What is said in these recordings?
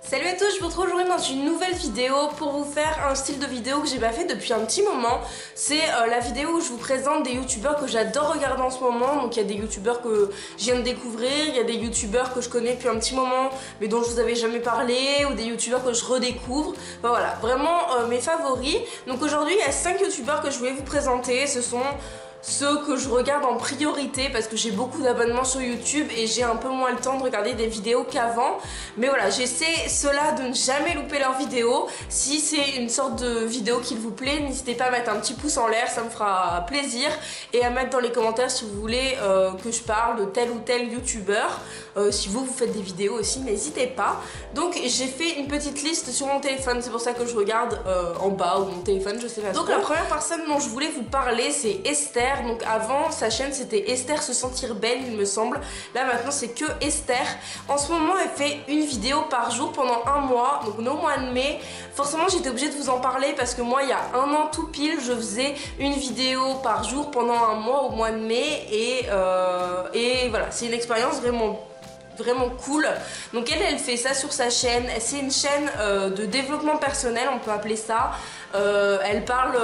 Salut à tous, je vous retrouve aujourd'hui dans une nouvelle vidéo pour vous faire un style de vidéo que j'ai pas fait depuis un petit moment. C'est la vidéo où je vous présente des youtubeurs que j'adore regarder en ce moment. Donc il y a des youtubeurs que je viens de découvrir, il y a des youtubeurs que je connais depuis un petit moment mais dont je vous avais jamais parlé, ou des youtubeurs que je redécouvre. Enfin, voilà, vraiment mes favoris. Donc aujourd'hui il y a 5 youtubeurs que je voulais vous présenter. Ce sont ceux que je regarde en priorité parce que j'ai beaucoup d'abonnements sur YouTube et j'ai un peu moins le temps de regarder des vidéos qu'avant. Mais voilà, j'essaie ceux-là de ne jamais louper leurs vidéos. Si c'est une sorte de vidéo qui vous plaît, n'hésitez pas à mettre un petit pouce en l'air, ça me fera plaisir. Et à mettre dans les commentaires si vous voulez que je parle de tel ou tel youtubeur. Si vous faites des vidéos aussi, n'hésitez pas. Donc j'ai fait une petite liste sur mon téléphone, c'est pour ça que je regarde en bas ou mon téléphone, je sais pas. Donc la première personne dont je voulais vous parler, c'est Esther. Donc avant sa chaîne c'était Esther se sentir belle il me semble. Là maintenant c'est que Esther. En ce moment elle fait une vidéo par jour pendant un mois. Donc au mois de mai. Forcément j'étais obligée de vous en parler parce que moi il y a un an tout pile je faisais une vidéo par jour pendant un mois au mois de mai. Et voilà, c'est une expérience vraiment cool. Donc elle fait ça sur sa chaîne. C'est une chaîne de développement personnel, on peut appeler ça. Elle parle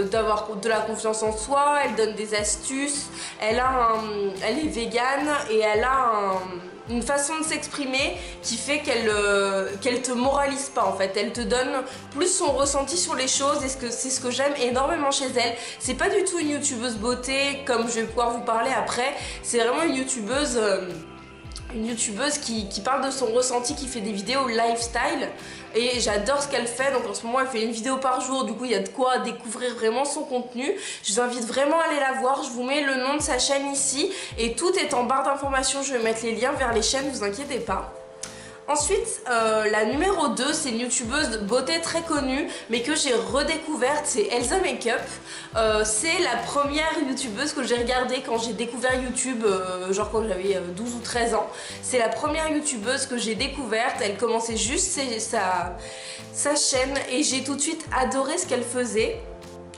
d'avoir de la confiance en soi, elle donne des astuces, elle est végane et elle a une façon de s'exprimer qui fait qu'elle te moralise pas en fait. Elle te donne plus son ressenti sur les choses et c'est ce que j'aime énormément chez elle. C'est pas du tout une youtubeuse beauté comme je vais pouvoir vous parler après. C'est vraiment une youtubeuse qui parle de son ressenti, qui fait des vidéos lifestyle et j'adore ce qu'elle fait. Donc en ce moment elle fait une vidéo par jour, du coup il y a de quoi découvrir vraiment son contenu. Je vous invite vraiment à aller la voir, je vous mets le nom de sa chaîne ici et tout est en barre d'informations, je vais mettre les liens vers les chaînes, vous inquiétez pas. Ensuite, la numéro 2, c'est une youtubeuse de beauté très connue, mais que j'ai redécouverte, c'est Elsa Makeup. C'est la première youtubeuse que j'ai regardée quand j'ai découvert YouTube, genre quand j'avais 12 ou 13 ans. C'est la première youtubeuse que j'ai découverte, elle commençait juste sa chaîne et j'ai tout de suite adoré ce qu'elle faisait.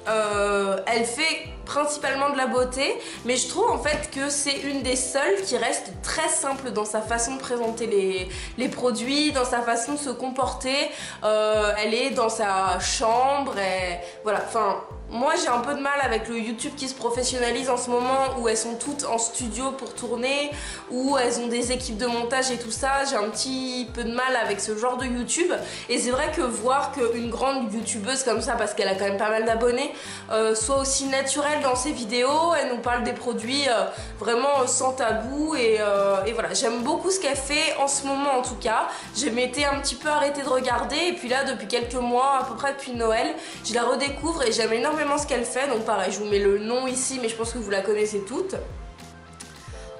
Elle fait principalement de la beauté, mais je trouve en fait que c'est une des seules qui reste très simple dans sa façon de présenter les produits, dans sa façon de se comporter. Elle est dans sa chambre et voilà, enfin moi j'ai un peu de mal avec le YouTube qui se professionnalise en ce moment, où elles sont toutes en studio pour tourner, où elles ont des équipes de montage et tout ça. J'ai un petit peu de mal avec ce genre de YouTube et c'est vrai que voir qu'une grande youtubeuse comme ça, parce qu'elle a quand même pas mal d'abonnés, soit aussi naturelle dans ses vidéos, elle nous parle des produits vraiment sans tabou et voilà, j'aime beaucoup ce qu'elle fait en ce moment en tout cas. Je m'étais un petit peu arrêtée de regarder et puis là depuis quelques mois, à peu près depuis Noël, je la redécouvre et j'aime énormément ce qu'elle fait. Donc pareil, je vous mets le nom ici mais je pense que vous la connaissez toutes.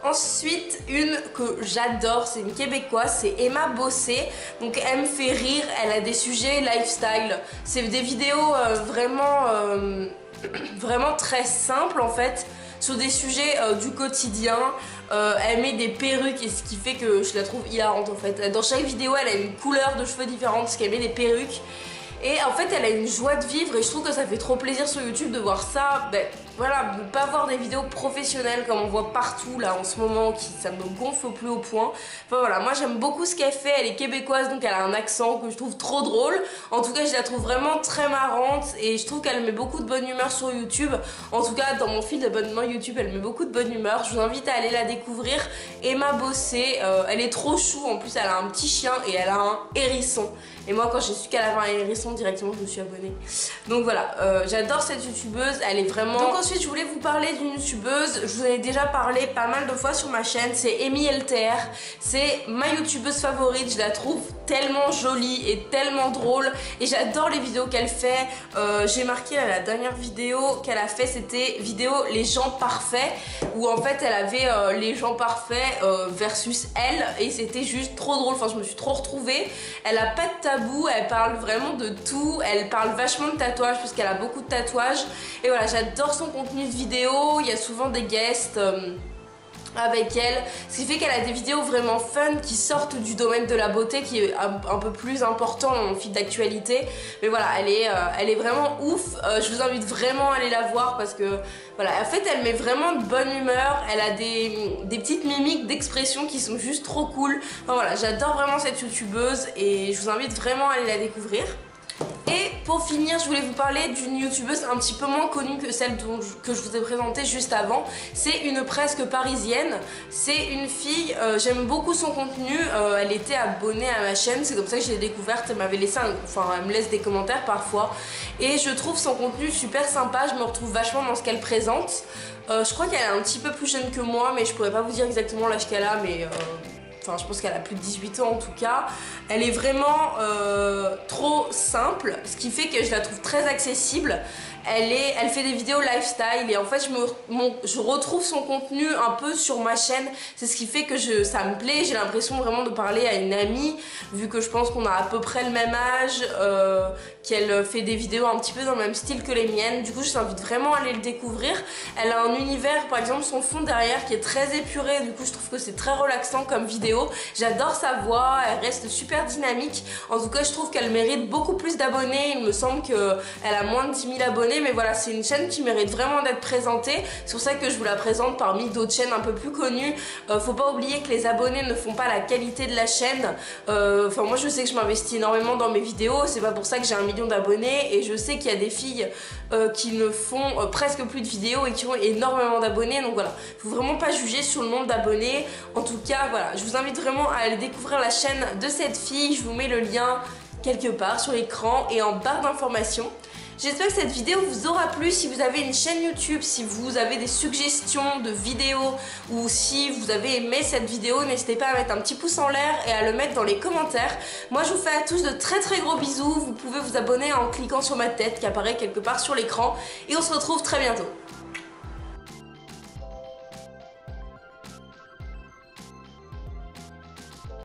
Ensuite, une que j'adore, c'est une québécoise, c'est Emma Bossé. Donc elle me fait rire, elle a des sujets lifestyle. C'est des vidéos vraiment très simples en fait, sur des sujets du quotidien. Elle met des perruques et ce qui fait que je la trouve hilarante en fait. Dans chaque vidéo elle a une couleur de cheveux différente parce qu'elle met des perruques. Et en fait elle a une joie de vivre et je trouve que ça fait trop plaisir sur YouTube de voir ça. Voilà, ne pas voir des vidéos professionnelles comme on voit partout là en ce moment, ça me gonfle au plus haut point. Enfin voilà, moi j'aime beaucoup ce qu'elle fait, elle est québécoise donc elle a un accent que je trouve trop drôle. En tout cas je la trouve vraiment très marrante et je trouve qu'elle met beaucoup de bonne humeur sur YouTube. En tout cas dans mon fil d'abonnement YouTube elle met beaucoup de bonne humeur. Je vous invite à aller la découvrir, Emma Bossé. Elle est trop chou, en plus elle a un petit chien et elle a un hérisson. Et moi quand j'ai su qu'elle avait un hérisson directement je me suis abonnée. Donc voilà, j'adore cette youtubeuse, elle est vraiment... Donc ensuite je voulais vous parler d'une youtubeuse, je vous en ai déjà parlé pas mal de fois sur ma chaîne, c'est Amy LTR. C'est ma youtubeuse favorite, je la trouve tellement jolie et tellement drôle et j'adore les vidéos qu'elle fait. J'ai marqué là, la dernière vidéo qu'elle a fait, c'était vidéo les gens parfaits, où en fait elle avait les gens parfaits versus elle et c'était juste trop drôle. Enfin je me suis trop retrouvée. Elle a pas de tabou, elle parle vraiment de tout, elle parle vachement de tatouages puisqu'elle a beaucoup de tatouages et voilà, j'adore son contenu de vidéo. Il y a souvent des guests avec elle, ce qui fait qu'elle a des vidéos vraiment fun qui sortent du domaine de la beauté qui est un peu plus important dans mon feed d'actualité. Mais voilà, elle est vraiment ouf. Je vous invite vraiment à aller la voir parce que voilà, en fait elle met vraiment de bonne humeur, elle a des petites mimiques d'expression qui sont juste trop cool. Enfin voilà, j'adore vraiment cette youtubeuse et je vous invite vraiment à aller la découvrir. Et pour finir, je voulais vous parler d'une youtubeuse un petit peu moins connue que celle que je vous ai présentée juste avant. C'est une presque parisienne. C'est une fille, j'aime beaucoup son contenu. Elle était abonnée à ma chaîne, c'est comme ça que je l'ai découverte. Elle m'avait laissé elle me laisse des commentaires parfois. Et je trouve son contenu super sympa, je me retrouve vachement dans ce qu'elle présente. Je crois qu'elle est un petit peu plus jeune que moi, mais je pourrais pas vous dire exactement l'âge qu'elle a, mais... Enfin, je pense qu'elle a plus de 18 ans en tout cas. Elle est vraiment trop simple, ce qui fait que je la trouve très accessible. Elle fait des vidéos lifestyle et en fait je retrouve son contenu un peu sur ma chaîne. C'est ce qui fait que ça me plaît. J'ai l'impression vraiment de parler à une amie, vu que je pense qu'on a à peu près le même âge, qu'elle fait des vidéos un petit peu dans le même style que les miennes. Du coup, je vous invite vraiment à aller le découvrir. Elle a un univers, par exemple son fond derrière qui est très épuré. Du coup, je trouve que c'est très relaxant comme vidéo. J'adore sa voix, elle reste super dynamique. En tout cas, je trouve qu'elle mérite beaucoup plus d'abonnés. Il me semble qu'elle a moins de 10 000 abonnés. Mais voilà, c'est une chaîne qui mérite vraiment d'être présentée. C'est pour ça que je vous la présente parmi d'autres chaînes un peu plus connues. Faut pas oublier que les abonnés ne font pas la qualité de la chaîne. Enfin, moi je sais que je m'investis énormément dans mes vidéos. C'est pas pour ça que j'ai 1 million d'abonnés. Et je sais qu'il y a des filles qui ne font presque plus de vidéos et qui ont énormément d'abonnés. Donc voilà, faut vraiment pas juger sur le nombre d'abonnés. En tout cas, voilà, je vous invite vraiment à aller découvrir la chaîne de cette fille. Je vous mets le lien quelque part sur l'écran et en barre d'informations. J'espère que cette vidéo vous aura plu. Si vous avez une chaîne YouTube, si vous avez des suggestions de vidéos ou si vous avez aimé cette vidéo, n'hésitez pas à mettre un petit pouce en l'air et à le mettre dans les commentaires. Moi je vous fais à tous de très gros bisous. Vous pouvez vous abonner en cliquant sur ma tête qui apparaît quelque part sur l'écran et on se retrouve très bientôt.